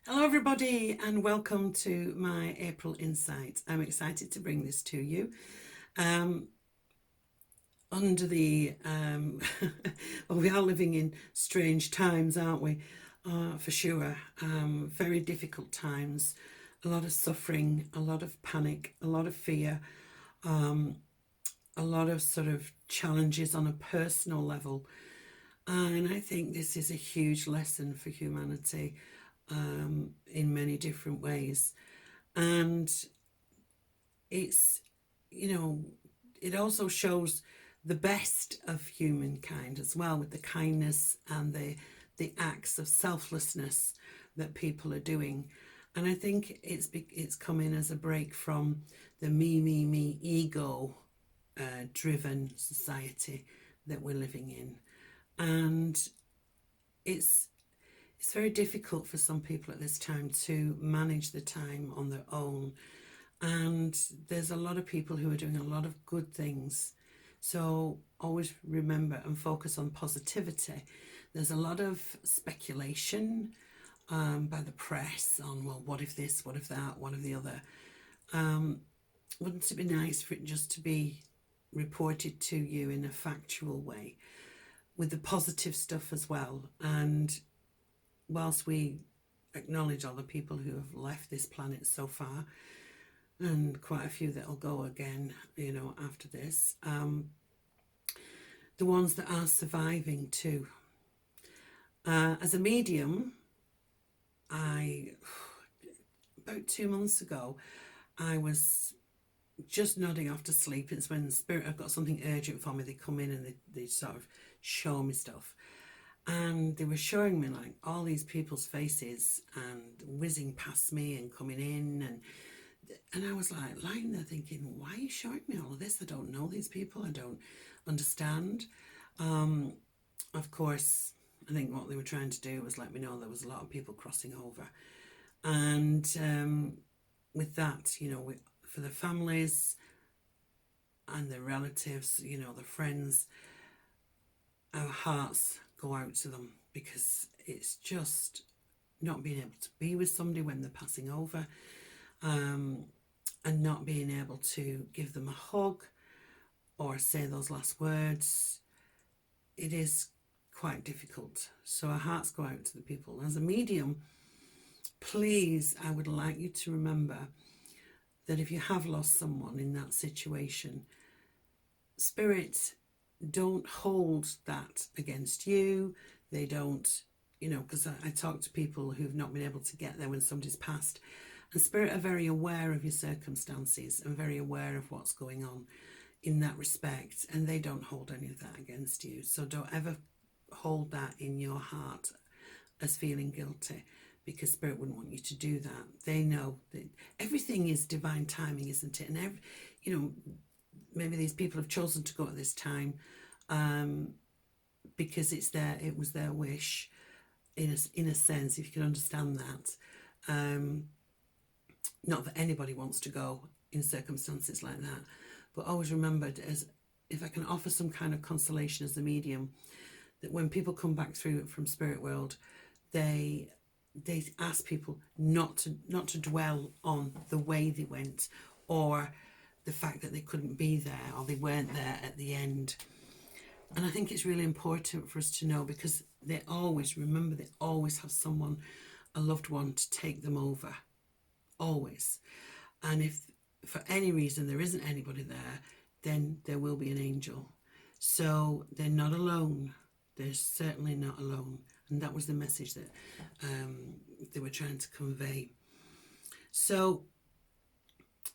Hello, everybody, and welcome to my April Insight. I'm excited to bring this to you. Um, under the, well, we are living in strange times, aren't we? For sure. Very difficult times, a lot of suffering, a lot of panic, a lot of fear, a lot of sort of challenges on a personal level. And I think this is a huge lesson for humanity in many different ways. And it's, you know, it also shows the best of humankind as well, with the kindness and the acts of selflessness that people are doing. And I think it's come in as a break from the me ego driven society that we're living in. And it's it's very difficult for some people at this time to manage the time on their own. And there's a lot of people who are doing a lot of good things. So always remember and focus on positivity. There's a lot of speculation by the press on, well, what if this, what if that, what if the other. Wouldn't it be nice for it just to be reported to you in a factual way with the positive stuff as well? And whilst we acknowledge all the people who have left this planet so far, and quite a few that'll go again, after this, the ones that are surviving too. As a medium, about 2 months ago, I was just nodding off to sleep. It's when Spirit have got something urgent for me, they come in and they sort of show me stuff. And they were showing me like all these people's faces and whizzing past me and coming in, and I was like lying there thinking, why are you showing me all of this? I don't know these people. I don't understand. Of course, I think what they were trying to do was let me know there was a lot of people crossing over. And with that, for the families and the relatives, the friends, our hearts go out to them, because it's just not being able to be with somebody when they're passing over, and not being able to give them a hug or say those last words. It is quite difficult. So our hearts go out to the people. As a medium, please, I would like you to remember that if you have lost someone in that situation, Spirit don't hold that against you. They don't, because I talk to people who've not been able to get there when somebody's passed, and Spirit are very aware of your circumstances and very aware of what's going on in that respect, and they don't hold any of that against you. So don't ever hold that in your heart as feeling guilty, because Spirit wouldn't want you to do that. They know that everything is divine timing, isn't it? And maybe these people have chosen to go at this time because it was their wish, in a sense, if you can understand that. Not that anybody wants to go in circumstances like that, but always remembered, as if I can offer some kind of consolation as a medium, that when people come back through from spirit world, they ask people not to dwell on the way they went, or the fact that they couldn't be there or they weren't there at the end. And I think it's really important for us to know, because they always have someone, a loved one, to take them over. Always. And if for any reason there isn't anybody there, then there will be an angel. So they're not alone. They're certainly not alone. And that was the message that they were trying to convey. So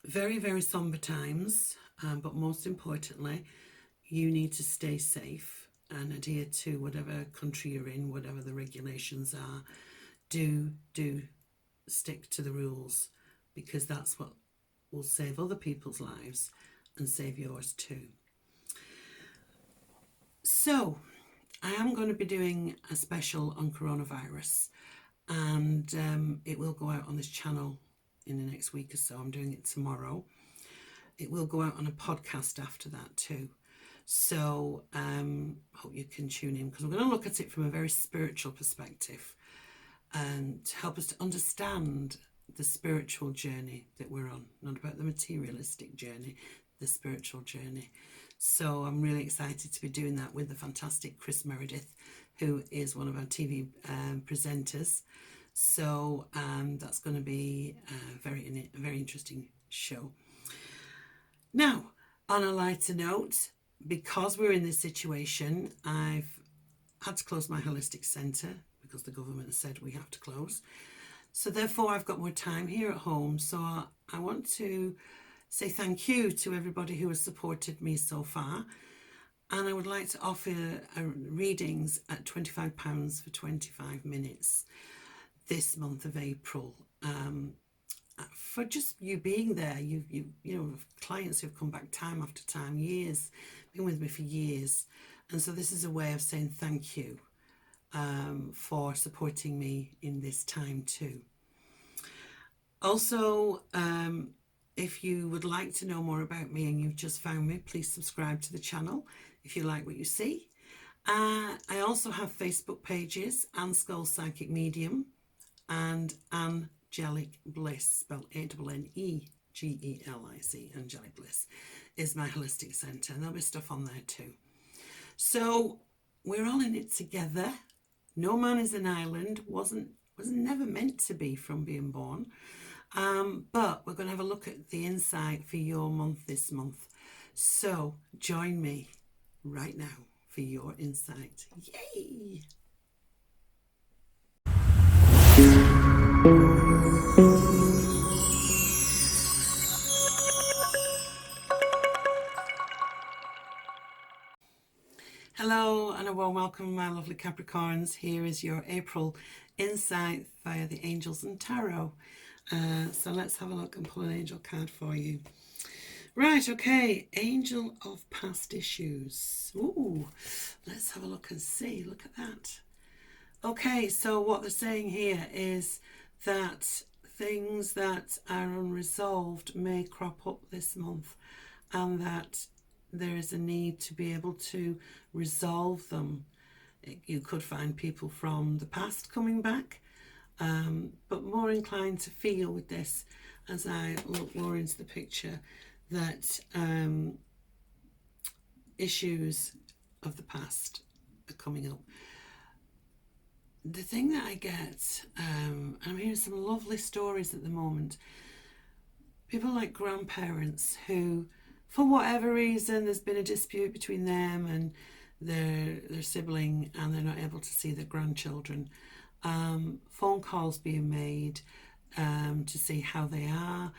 very, very somber times, but most importantly, you need to stay safe and adhere to whatever country you're in, whatever the regulations are. Do stick to the rules, because that's what will save other people's lives and save yours too. So I am going to be doing a special on coronavirus, and it will go out on this channel in the next week or so. I'm doing it tomorrow. It will go out on a podcast after that too. So hope you can tune in, because we're going to look at it from a very spiritual perspective. and to help us to understand the spiritual journey that we're on, not about the materialistic journey, the spiritual journey. So I'm really excited to be doing that with the fantastic Chris Meredith, who is one of our TV presenters. So that's going to be a very interesting show. Now, on a lighter note, because we're in this situation, I've had to close my holistic centre because the government said we have to close. So therefore, I've got more time here at home. So I want to say thank you to everybody who has supported me so far. And I would like to offer readings at £25 for 25 minutes this month of April. For just you being there, you know, clients who've come back time after time, years, been with me for years. And so this is a way of saying thank you for supporting me in this time too. Also, if you would like to know more about me and you've just found me, please subscribe to the channel if you like what you see. I also have Facebook pages, Anne Skull Psychic Medium and Angelic Bliss, spelled ANNEGELIC. Angelic Bliss is my holistic centre, and there'll be stuff on there too. So we're all in it together. No man is an island. Was never meant to be from being born. But we're going to have a look at the insight for your month this month. So join me right now for your insight. Yay! Hello and a warm welcome, my lovely Capricorns. Here is your April insight via the Angels and Tarot. So let's have a look and pull an angel card for you. Right, okay, Angel of Past Issues. Ooh, let's have a look and see. Look at that. Okay, so what they're saying here is that things that are unresolved may crop up this month, and that there is a need to be able to resolve them. You could find people from the past coming back, but more inclined to feel with this, as I look more into the picture, that issues of the past are coming up. The thing that I get, and I'm hearing some lovely stories at the moment, people like grandparents who, for whatever reason, there's been a dispute between them and their sibling, and they're not able to see their grandchildren. Phone calls being made to see how they are.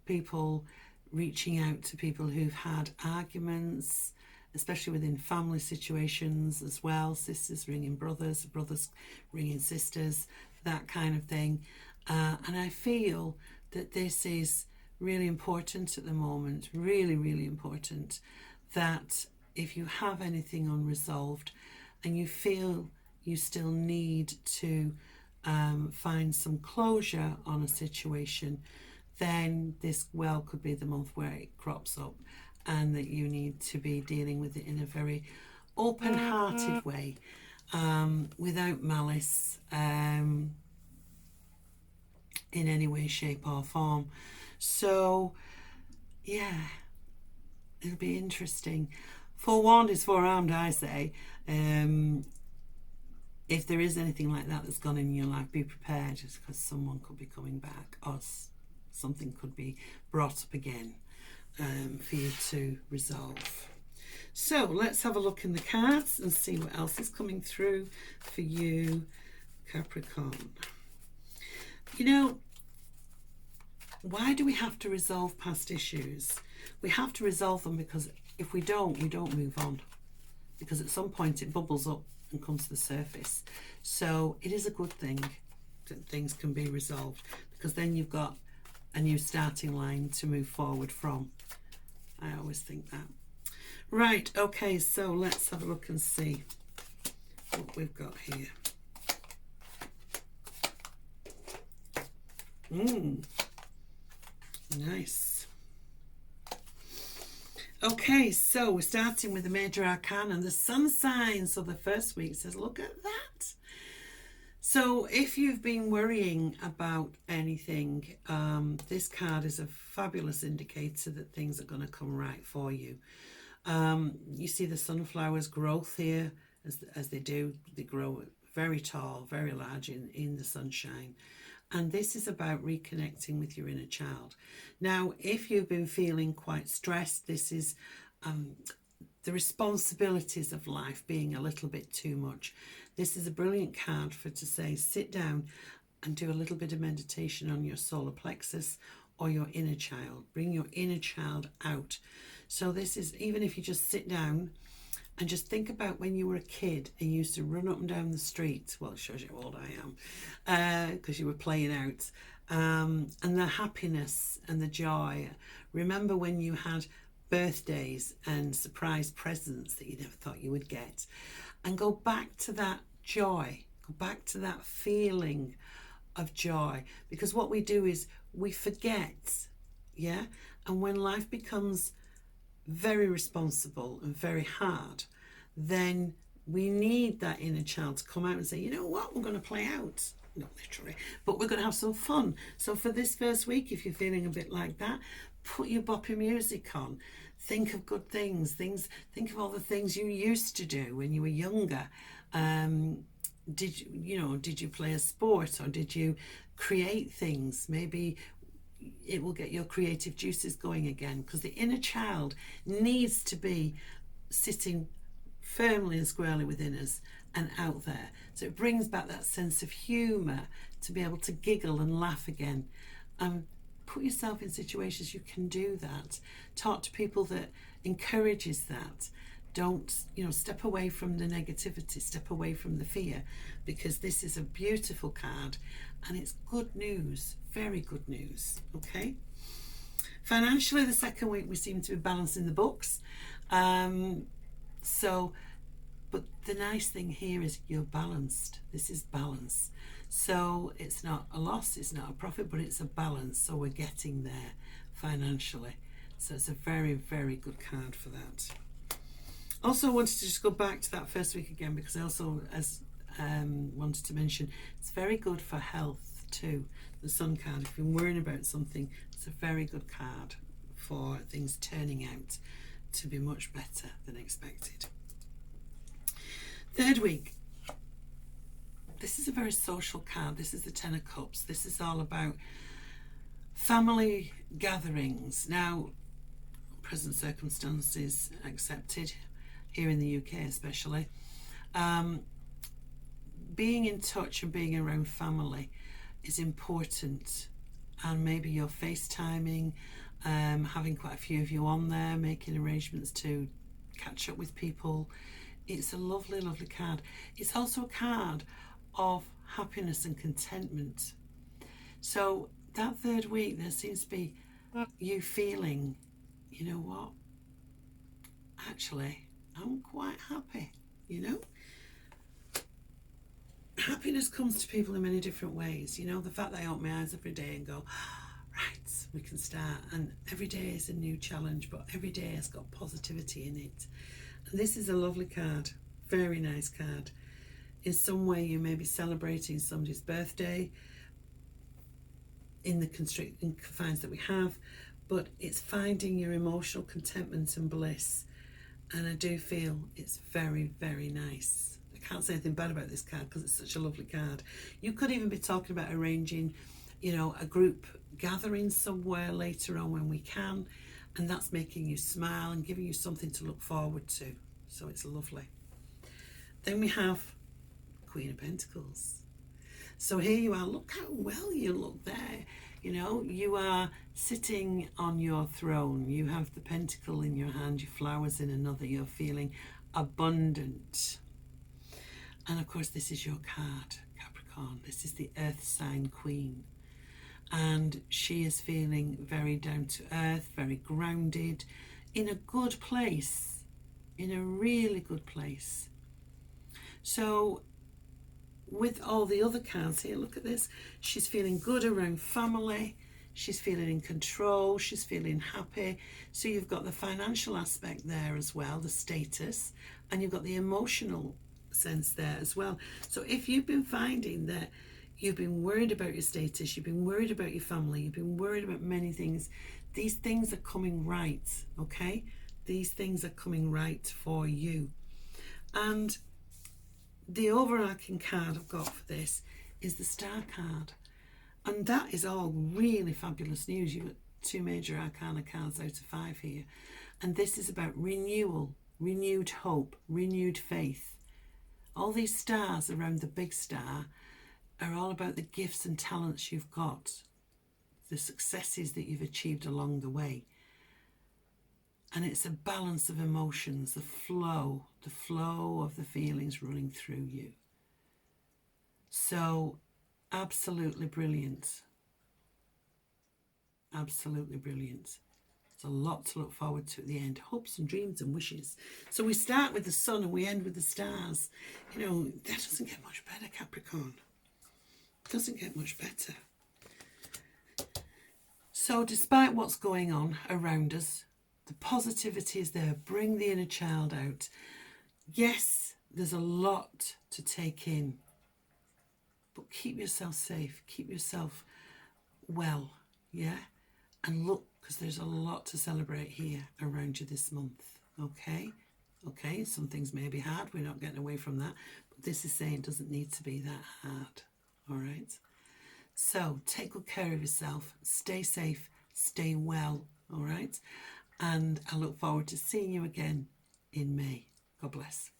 People reaching out to people who've had arguments, especially within family situations as well. Sisters ringing brothers, brothers ringing sisters, that kind of thing. And I feel that this is really important at the moment, really, really important, that if you have anything unresolved and you feel you still need to find some closure on a situation, then this well could be the month where it crops up, and that you need to be dealing with it in a very open-hearted way, without malice in any way, shape or form. So yeah, it'll be interesting. Forewarned is forearmed, I say. If there is anything like that that's gone in your life, be prepared, because someone could be coming back, or something could be brought up again for you to resolve. So let's have a look in the cards and see what else is coming through for you, Capricorn. You know, why do we have to resolve past issues? We have to resolve them because if we don't move on. Because at some point it bubbles up and comes to the surface. So it is a good thing that things can be resolved, because then you've got a new starting line to move forward from. I always think that. Right, okay, so let's have a look and see what we've got here. Nice. Okay, so we're starting with the major arcana and the sun sign. So the first week says, look at that. So if you've been worrying about anything, this card is a fabulous indicator that things are going to come right for you. You see the sunflowers' growth here as they do. They grow very tall, very large in the sunshine. And this is about reconnecting with your inner child. Now, if you've been feeling quite stressed, this is the responsibilities of life being a little bit too much. This is a brilliant card for to say, sit down and do a little bit of meditation on your solar plexus or your inner child. Bring your inner child out. So this is, even if you just sit down and just think about when you were a kid and you used to run up and down the street. Well, it shows you how old I am, because you were playing out. And the happiness and the joy. Remember when you had birthdays and surprise presents that you never thought you would get. And go back to that joy. Go back to that feeling of joy. Because what we do is we forget, yeah? And when life becomes very responsible and very hard, then we need that inner child to come out and say, you know what, we're going to play out. Not literally, but we're going to have some fun. So for this first week, if you're feeling a bit like that, put your boppy music on. Think of good things. Think of all the things you used to do when you were younger. Did you play a sport, or did you create things? Maybe it will get your creative juices going again, because the inner child needs to be sitting firmly and squarely within us and out there. So it brings back that sense of humour, to be able to giggle and laugh again. Put yourself in situations you can do that. Talk to people that encourages that. Don't, step away from the negativity, step away from the fear, because this is a beautiful card and it's good news, very good news, okay? Financially, the second week we seem to be balancing the books. But the nice thing here is you're balanced. This is balance. So it's not a loss, it's not a profit, but it's a balance. So we're getting there financially. So it's a very, very good card for that. Also, I wanted to just go back to that first week again, because I also wanted to mention it's very good for health too. The Sun card, if you're worrying about something, it's a very good card for things turning out to be much better than expected. Third week, this is a very social card. This is the Ten of Cups. This is all about family gatherings. Now, present circumstances accepted, here in the UK especially. Being in touch and being around family is important. And maybe you're FaceTiming, having quite a few of you on there, making arrangements to catch up with people. It's a lovely, lovely card. It's also a card of happiness and contentment. So that third week, there seems to be you feeling, you know what, actually, I'm quite happy, Happiness comes to people in many different ways. The fact that I open my eyes every day and go, right, we can start. And every day is a new challenge, but every day has got positivity in it. And this is a lovely card, very nice card. In some way, you may be celebrating somebody's birthday in the confines that we have, but it's finding your emotional contentment and bliss. And I do feel it's very, very nice. I can't say anything bad about this card because it's such a lovely card. You could even be talking about arranging, a group gathering somewhere later on when we can, and that's making you smile and giving you something to look forward to. So it's lovely. Then we have Queen of Pentacles. So here you are. Look how well you look there. You are sitting on your throne. You have the pentacle in your hand, your flowers in another. You're feeling abundant. And of course, this is your card, Capricorn. This is the Earth sign Queen. And she is feeling very down to earth, very grounded, in a good place, in a really good place. So with all the other cards here, look at this. She's feeling good around family. She's feeling in control. She's feeling happy. So you've got the financial aspect there as well, the status, and you've got the emotional sense there as well. So if you've been finding that you've been worried about your status, you've been worried about your family, you've been worried about many things, these things are coming right, okay? These things are coming right for you. And the overarching card I've got for this is the Star card. And that is all really fabulous news. You've got 2 major arcana cards out of 5 here. And this is about renewal, renewed hope, renewed faith. All these stars around the big star are all about the gifts and talents you've got, the successes that you've achieved along the way. And it's a balance of emotions, the flow of the feelings running through you. So, absolutely brilliant. Absolutely brilliant. There's a lot to look forward to at the end. Hopes and dreams and wishes. So we start with the sun and we end with the stars. You know, that doesn't get much better, Capricorn. It doesn't get much better. So despite what's going on around us, the positivity is there. Bring the inner child out. Yes, there's a lot to take in. But keep yourself safe. Keep yourself well. Yeah? And look, because there's a lot to celebrate here around you this month. Okay? Okay, some things may be hard. We're not getting away from that. But this is saying it doesn't need to be that hard. All right? So take good care of yourself. Stay safe. Stay well. All right? And I look forward to seeing you again in May. God bless.